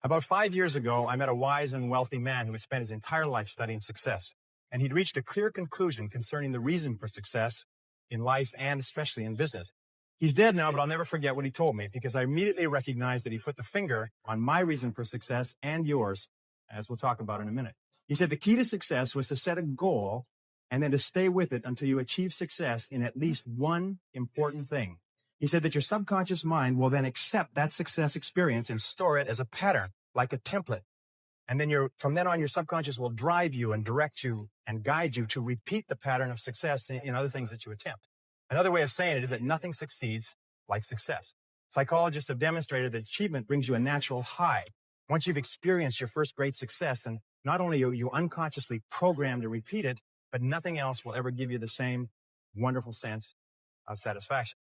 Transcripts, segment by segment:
About 5 years ago, I met a wise and wealthy man who had spent his entire life studying success, and he'd reached a clear conclusion concerning the reason for success in life and especially in business. He's dead now, but I'll never forget what he told me because I immediately recognized that he put the finger on my reason for success and yours, as we'll talk about in a minute. He said the key to success was to set a goal and then to stay with it until you achieve success in at least one important thing. He said that your subconscious mind will then accept that success experience and store it as a pattern, like a template. And then from then on, your subconscious will drive you and direct you and guide you to repeat the pattern of success in other things that you attempt. Another way of saying it is that nothing succeeds like success. Psychologists have demonstrated that achievement brings you a natural high. Once you've experienced your first great success, and not only are you unconsciously programmed to repeat it, but nothing else will ever give you the same wonderful sense of satisfaction.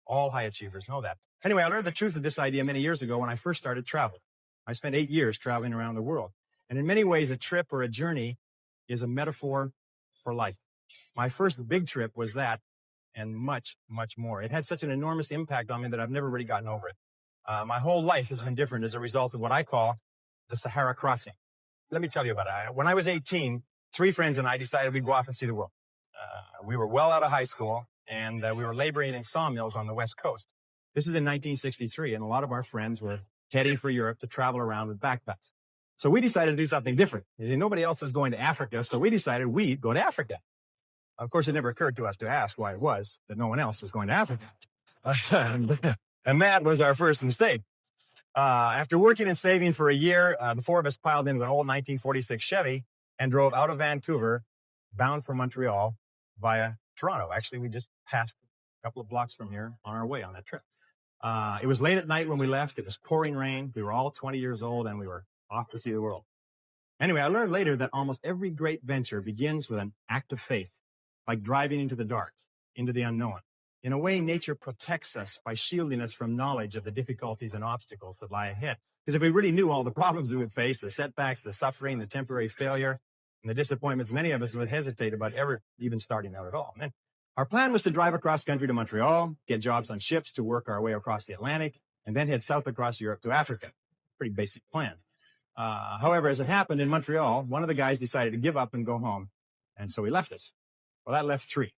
All high achievers know that. Anyway, I learned the truth of this idea many years ago when I first started traveling. I spent 8 years traveling around the world. And in many ways, a trip or a journey is a metaphor for life. My first big trip was that, and much, much more. It had such an enormous impact on me that I've never really gotten over it. My whole life has been different as a result of what I call the Sahara Crossing. Let me tell you about it. When I was 18, 3 friends and I decided we'd go off and see the world. We were well out of high school, and we were laboring in sawmills on the West Coast. This is in 1963, and a lot of our friends were heading for Europe to travel around with backpacks. So we decided to do something different. Nobody else was going to Africa, so we decided we'd go to Africa. Of course, it never occurred to us to ask why it was that no one else was going to Africa. And that was our first mistake. After working and saving for a year, the 4 of us piled into an old 1946 Chevy and drove out of Vancouver, bound for Montreal via Toronto. Actually, we just passed a couple of blocks from here on our way on that trip. It was late at night when we left. It was pouring rain. We were all 20 years old, and we were off to see the world. Anyway, I learned later that almost every great venture begins with an act of faith, like driving into the dark, into the unknown. In a way, nature protects us by shielding us from knowledge of the difficulties and obstacles that lie ahead. Because if we really knew all the problems we would face, the setbacks, the suffering, the temporary failure, and the disappointments, many of us would hesitate about ever even starting out at all. And our plan was to drive across country to Montreal, get jobs on ships to work our way across the Atlantic, and then head south across Europe to Africa. Pretty basic plan. However, as it happened in Montreal, one of the guys decided to give up and go home, and so he left us. Well, that left 3.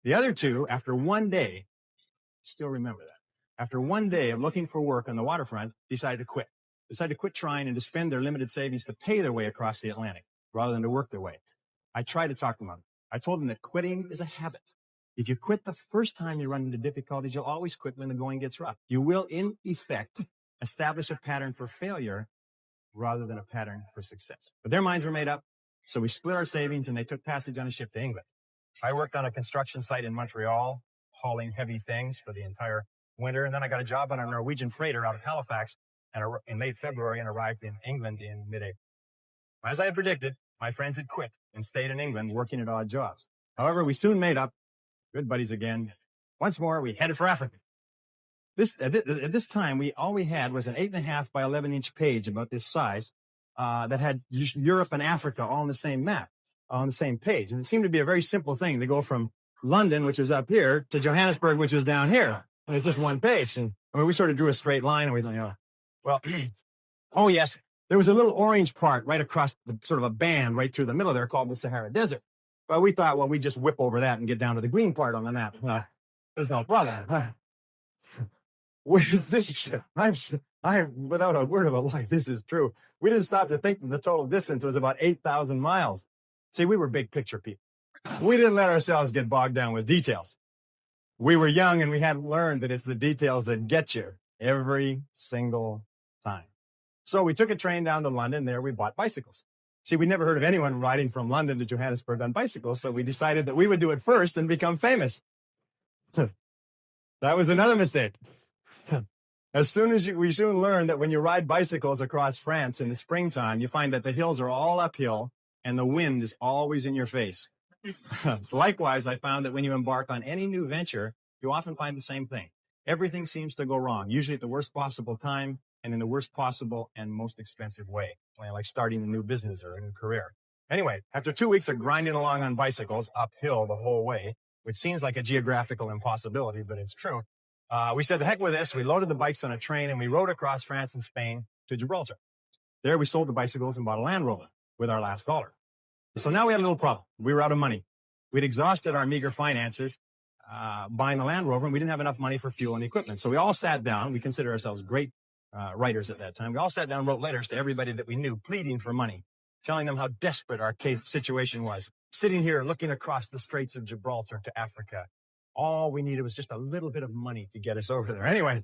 The other 2, after one day, still remember that, after one day of looking for work on the waterfront, decided to quit trying and to spend their limited savings to pay their way across the Atlantic rather than to work their way. I tried to talk them out. I told them that quitting is a habit. If you quit the first time you run into difficulties, you'll always quit when the going gets rough. You will, in effect, establish a pattern for failure rather than a pattern for success. But their minds were made up, so we split our savings and they took passage on a ship to England. I worked on a construction site in Montreal, hauling heavy things for the entire winter, and then I got a job on a Norwegian freighter out of Halifax in late February and arrived in England in mid-April. As I had predicted, my friends had quit and stayed in England working at odd jobs. However, we soon made up, good buddies again. Once more, we headed for Africa. At this time, all we had was an 8.5 by 11-inch page about this size that had Europe and Africa all on the same map, on the same page. And it seemed to be a very simple thing to go from London, which was up here, to Johannesburg, which was down here. And it's just one page. And I mean, we sort of drew a straight line and we thought, well, oh yes, there was a little orange part right across sort of a band right through the middle there called the Sahara Desert. Well, we thought, well, we'd just whip over that and get down to the green part on the map. There's no problem. I'm without a word of a lie, this is true. We didn't stop to think that the total distance was about 8,000 miles. See, we were big picture people. We didn't let ourselves get bogged down with details. We were young and we hadn't learned that it's the details that get you every single time. So we took a train down to London. There we bought bicycles. See, we never heard of anyone riding from London to Johannesburg on bicycles, so we decided that we would do it first and become famous. That was another mistake. We soon learned that when you ride bicycles across France in the springtime, you find that the hills are all uphill and the wind is always in your face. So likewise, I found that when you embark on any new venture, you often find the same thing. Everything seems to go wrong, usually at the worst possible time and in the worst possible and most expensive way, like starting a new business or a new career. Anyway, after 2 weeks of grinding along on bicycles uphill the whole way, which seems like a geographical impossibility, but it's true, we said, the heck with this. We loaded the bikes on a train and we rode across France and Spain to Gibraltar. There we sold the bicycles and bought a Land Rover with our last dollar. So now we had a little problem. We were out of money. We'd exhausted our meager finances buying the Land Rover, and we didn't have enough money for fuel and equipment. So we all sat down. We consider ourselves great writers at that time. We all sat down and wrote letters to everybody that we knew, pleading for money, telling them how desperate our situation was. Sitting here looking across the Straits of Gibraltar to Africa. All we needed was just a little bit of money to get us over there. Anyway,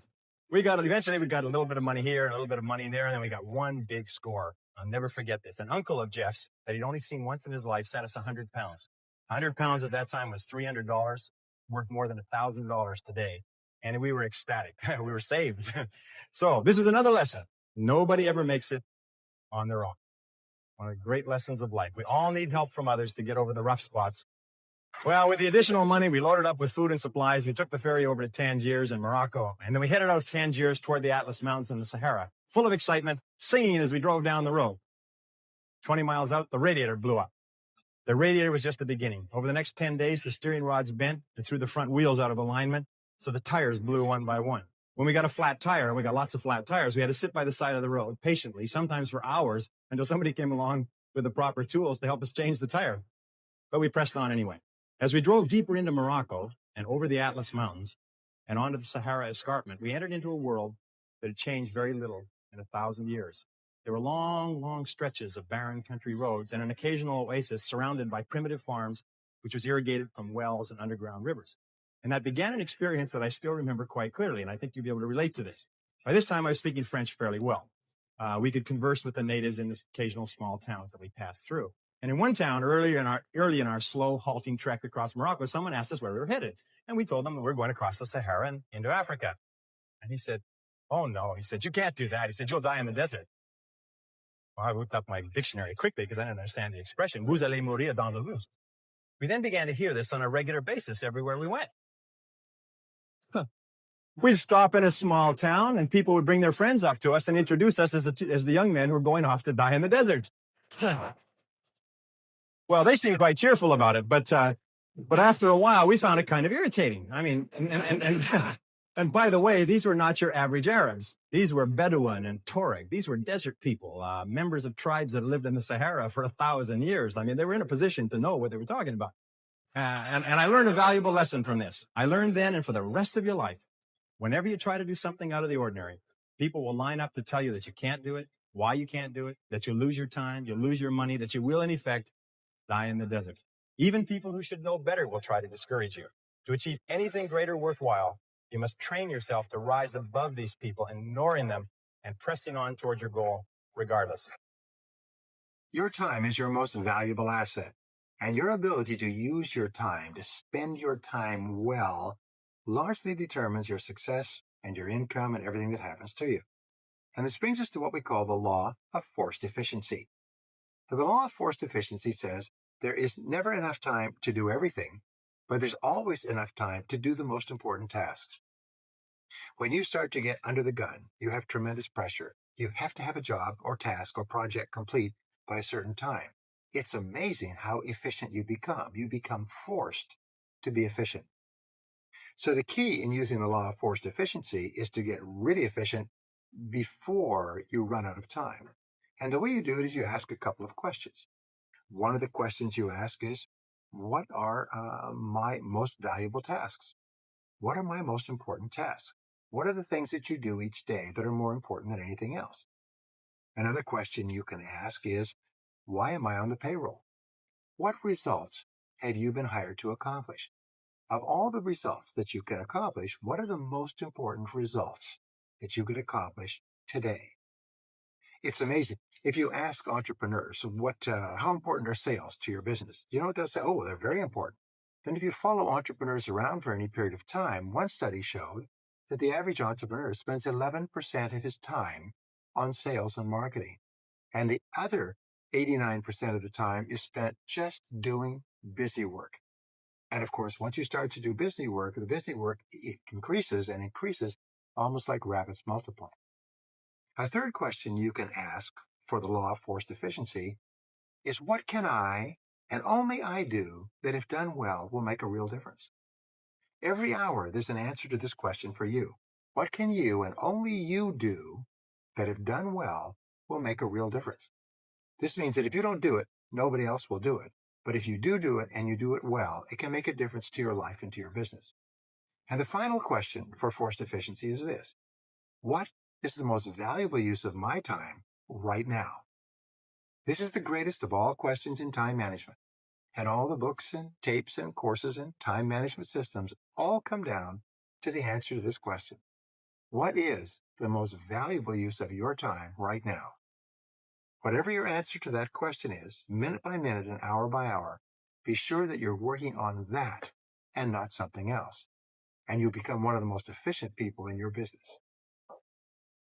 eventually we got a little bit of money here and a little bit of money there, and then we got one big score. I'll never forget this. An uncle of Jeff's that he'd only seen once in his life sent us 100 pounds. 100 pounds at that time was $300, worth more than $1,000 today. And we were ecstatic. We were saved. So this is another lesson. Nobody ever makes it on their own. One of the great lessons of life. We all need help from others to get over the rough spots. Well, with the additional money, we loaded up with food and supplies. We took the ferry over to Tangiers in Morocco. And then we headed out of Tangiers toward the Atlas Mountains and the Sahara, full of excitement, singing as we drove down the road. 20 miles out, the radiator blew up. The radiator was just the beginning. Over the next 10 days, the steering rods bent and threw the front wheels out of alignment, so the tires blew one by one. When we got a flat tire, and we got lots of flat tires, we had to sit by the side of the road patiently, sometimes for hours, until somebody came along with the proper tools to help us change the tire. But we pressed on anyway. As we drove deeper into Morocco and over the Atlas Mountains and onto the Sahara Escarpment, we entered into a world that had changed very little in 1,000 years. There were long, long stretches of barren country roads and an occasional oasis surrounded by primitive farms, which was irrigated from wells and underground rivers. And that began an experience that I still remember quite clearly, and I think you'll be able to relate to this. By this time, I was speaking French fairly well. We could converse with the natives in the occasional small towns that we passed through. And in one town, early in our slow, halting trek across Morocco, someone asked us where we were headed. And we told them that we were going across the Sahara and into Africa. And he said, "Oh, no." He said, "You can't do that." He said, "You'll die in the desert." Well, I looked up my dictionary quickly because I didn't understand the expression. "Vous allez mourir dans le lust." We then began to hear this on a regular basis everywhere we went. We'd stop in a small town, and people would bring their friends up to us and introduce us as the young men who were going off to die in the desert. Well, they seemed quite cheerful about it, but after a while, we found it kind of irritating. I mean, and by the way, these were not your average Arabs. These were Bedouin and Tuareg. These were desert people, members of tribes that lived in the Sahara for 1,000 years. I mean, they were in a position to know what they were talking about. And I learned a valuable lesson from this. I learned then, and for the rest of your life, whenever you try to do something out of the ordinary, people will line up to tell you that you can't do it, why you can't do it, that you'll lose your time, you'll lose your money, that you will, in effect, die in the desert. Even people who should know better will try to discourage you. To achieve anything greater worthwhile, you must train yourself to rise above these people, ignoring them and pressing on towards your goal regardless. Your time is your most valuable asset, and your ability to use your time, to spend your time well, largely determines your success and your income and everything that happens to you. And this brings us to what we call the law of forced efficiency. Now, the law of forced efficiency says there is never enough time to do everything, but there's always enough time to do the most important tasks. When you start to get under the gun, you have tremendous pressure. You have to have a job or task or project complete by a certain time. It's amazing how efficient you become. You become forced to be efficient. So the key in using the law of forced efficiency is to get really efficient before you run out of time. And the way you do it is you ask a couple of questions. One of the questions you ask is, what are my most valuable tasks? What are my most important tasks? What are the things that you do each day that are more important than anything else? Another question you can ask is, why am I on the payroll? What results have you been hired to accomplish? Of all the results that you can accomplish, what are the most important results that you could accomplish today? It's amazing. If you ask entrepreneurs how important are sales to your business, you know what they'll say? Oh, they're very important. Then if you follow entrepreneurs around for any period of time, one study showed that the average entrepreneur spends 11% of his time on sales and marketing. And the other 89% of the time is spent just doing busy work. And of course, once you start to do busy work, the busy work, it increases and increases almost like rabbits multiply. A third question you can ask for the law of forced efficiency is, what can I and only I do that, if done well, will make a real difference? Every hour, there's an answer to this question for you. What can you and only you do that, if done well, will make a real difference. This means that if you don't do it, nobody else will do it. But if you do it and you do it well, it can make a difference to your life and to your business. And the final question for forced efficiency is this: what is the most valuable use of my time right now? This is the greatest of all questions in time management. And all the books and tapes and courses and time management systems all come down to the answer to this question. What is the most valuable use of your time right now? Whatever your answer to that question is, minute by minute and hour by hour, be sure that you're working on that and not something else. And you'll become one of the most efficient people in your business.